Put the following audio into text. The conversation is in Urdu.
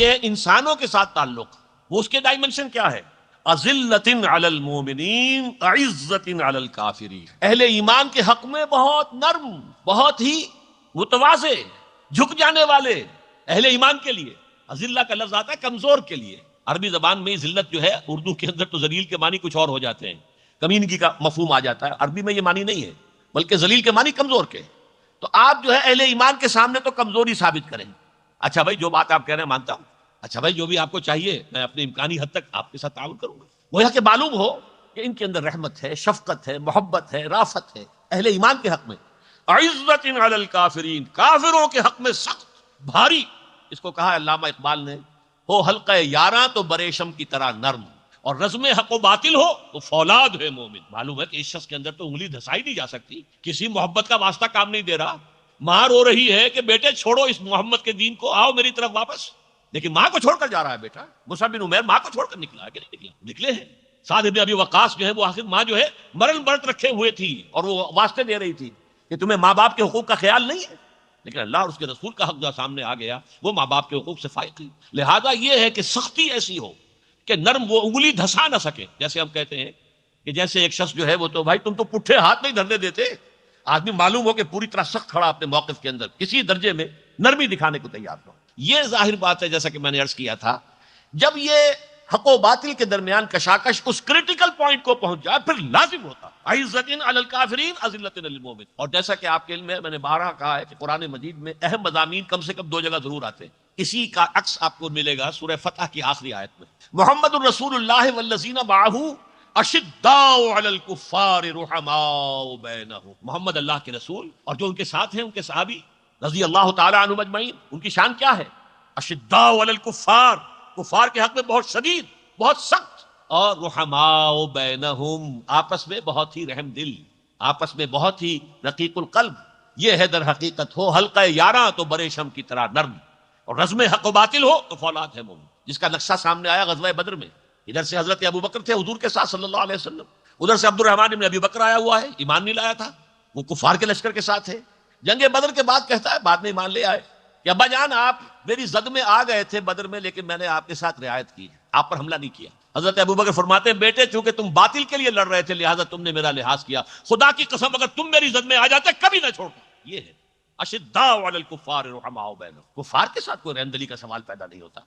یہ انسانوں کے ساتھ تعلق، وہ اس کے ڈائمنشن کیا ہے؟ اذلۃ علی المؤمنین اعزۃ علی الکافرین، اہل ایمان کے حق میں بہت نرم، بہت ہی متواضع، جھک جانے والے اہل ایمان کے لیے۔ اذلہ کا لفظ آتا ہے کمزور کے لیے، عربی زبان میں ذلت جو ہے، اردو کے اندر تو ذلیل کے معنی کچھ اور ہو جاتے ہیں، کمینگی کا مفہوم آ جاتا ہے، عربی میں یہ معنی نہیں ہے، بلکہ ذلیل کے معنی کمزور کے۔ تو آپ جو ہے اہل ایمان کے سامنے تو کمزوری ثابت کریں۔ اچھا بھائی جو بات آپ کہہ رہے ہیں مانتا ہوں، اچھا بھائی جو بھی آپ کو چاہیے میں اپنے امکانی حد تک آپ کے ساتھ تعاون کروں گا، گویا کہ معلوم ہو کہ ان کے اندر رحمت ہے، شفقت ہے، محبت ہے، رافت ہے اہل ایمان کے حق میں۔ عزت علی الکافرین، کافروں کے حق میں سخت، بھاری۔ اس کو کہا علامہ اقبال نے، ہو حلقہ یاراں تو بریشم کی طرح نرم، اور رزم حق و باطل ہو تو فولاد ہے مومن۔ معلوم ہے کہ اس شخص کے اندر تو انگلی دھسائی نہیں جا سکتی، کسی محبت کا واسطہ کام نہیں دے رہا، ماں رو رہی ہے کہ بیٹے چھوڑو اس محمد کے دین کو، آؤ میری طرف واپس، لیکن ماں کو چھوڑ کر جا رہا ہے بیٹا۔ مصعب بن عمیر ماں کو چھوڑ کر نکلا ہے کہ نہیں نکلا؟ نکلے ہیں۔ سعد بن ابی وقاص جو ہے وہ آخر ماں جو ہے مرن برت رکھے ہوئے تھی اور وہ واسطے دے رہی تھی کہ تمہیں ماں باپ کے حقوق کا خیال نہیں ہے، لیکن اللہ اور اس کے رسول کا حق جو سامنے آ گیا وہ ماں باپ کے حقوق سے فائق ہے۔ لہذا یہ ہے کہ سختی ایسی ہو کہ نرم وہ انگلی دھسا نہ سکے، جیسے ہم کہتے ہیں کہ جیسے ایک شخص جو ہے وہ تو بھائی تم تو پٹھے ہاتھ نہیں دھرنے دیتے، آدمی معلوم ہو کہ پوری طرح سخت کھڑا اپنے موقف کے اندر، کسی درجے میں نرمی دکھانے کو تیار ہو۔ یہ ظاہر بات ہے جیسا کہ میں نے عرض کیا تھا، جب یہ حق و باطل کے درمیان کشاکش اس کریٹیکل پوائنٹ کو پہنچ جائے پھر لازم ہوتا عزت علی الکافرین اذلۃ علی المؤمنین۔ اور جیسا کہ آپ کے علم میں نے بارہا کہا ہے کہ قرآن مجید میں اہم مضامین کم سے کم دو جگہ ضرور آتے ہیں، اسی کا عکس آپ کو ملے گا سورہ فتح کی آخری آیت میں، محمد الرسول اللہ والذین معہ اشداء علی الکفار رحماء بینہم۔ محمد اللہ کے رسول اور جو ان کے ساتھ ہیں ان کے صحابی رضی اللہ تعالی عنہم اجمعین، ان کی شان کیا ہے؟ اشداء علی الکفار، کفار کے حق میں بہت شدید، بہت سخت، اور رحماء بینہم، آپس میں بہت ہی رحم دل، آپس میں بہت ہی رقیق القلب۔ یہ ہے در حقیقت، ہو حلقہ یاراں تو بریشم کی طرح نرم، اور رزم حق و باطل ہو تو فولاد ہے مومن، جس کا نقشہ سامنے آیا غزوہ بدر میں۔ ادھر سے حضرت ابو بکر تھے حضور کے ساتھ صلی اللہ علیہ وسلم، ادھر سے عبد الرحمن بن ابی بکر آیا ہوا ہے، ایمان نہیں لایا تھا، وہ کفار کے لشکر کے ساتھ ہے۔ جنگ بدر کے بعد کہتا ہے، بعد میں ایمان لے آئے، کہ ابا جان آپ میری زد میں آ گئے تھے بدر میں، لیکن میں نے آپ کے ساتھ رعایت کی، آپ پر حملہ نہیں کیا۔ حضرت ابو بکر فرماتے ہیں، بیٹے چونکہ تم باطل کے لیے لڑ رہے تھے لہٰذا تم نے میرا لحاظ کیا، خدا کی قسم اگر تم میری زد میں آ جاتے کبھی نہ چھوڑتا۔ یہ ہے اشداء علی الکفار رحماء بینہم، کفار کے ساتھ کوئی رحمدلی کا سوال پیدا نہیں ہوتا۔